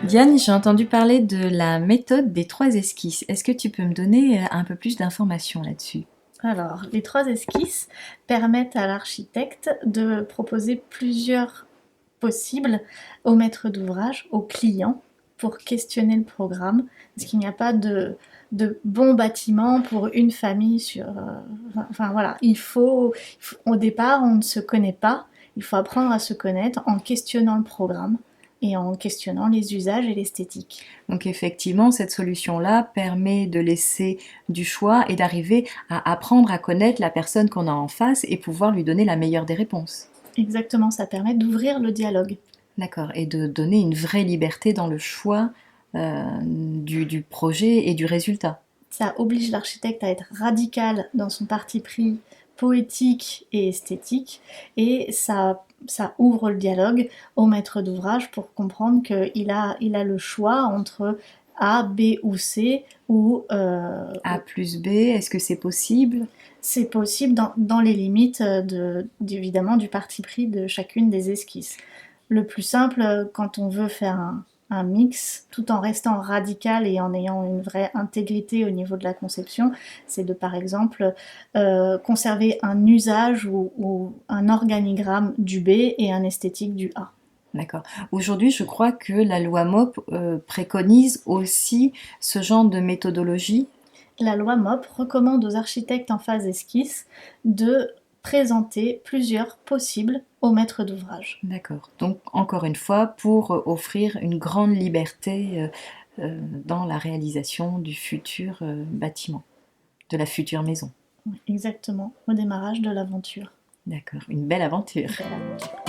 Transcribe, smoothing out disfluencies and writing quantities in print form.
Diane, j'ai entendu parler de la méthode des 3 esquisses. Est-ce que tu peux me donner un peu plus d'informations là-dessus? Alors, les 3 esquisses permettent à l'architecte de proposer plusieurs possibles au maître d'ouvrage, au client, pour questionner le programme, parce qu'il n'y a pas de bon bâtiment pour une famille enfin voilà, au départ, on ne se connaît pas, il faut apprendre à se connaître en questionnant le programme et en questionnant les usages et l'esthétique. Donc effectivement, cette solution-là permet de laisser du choix et d'arriver à apprendre à connaître la personne qu'on a en face et pouvoir lui donner la meilleure des réponses. Exactement, ça permet d'ouvrir le dialogue. D'accord, et de donner une vraie liberté dans le choix du projet et du résultat. Ça oblige l'architecte à être radical dans son parti pris poétique et esthétique, et ça ouvre le dialogue au maître d'ouvrage pour comprendre il a le choix entre A, B ou C, ou A plus B, est-ce que c'est possible? c'est possible dans les limites évidemment du parti pris de chacune des esquisses. Le plus simple, quand on veut faire un mix, tout en restant radical et en ayant une vraie intégrité au niveau de la conception, c'est de, par exemple, conserver un usage ou un organigramme du B et un esthétique du A. D'accord. Aujourd'hui, je crois que la loi MOP préconise aussi ce genre de méthodologie. La loi MOP recommande aux architectes en phase esquisse de présenter plusieurs possibles au maître d'ouvrage. D'accord. Donc, encore une fois, pour offrir une grande liberté dans la réalisation du futur bâtiment, de la future maison. Exactement, au démarrage de l'aventure. D'accord. Une belle aventure. Belle aventure.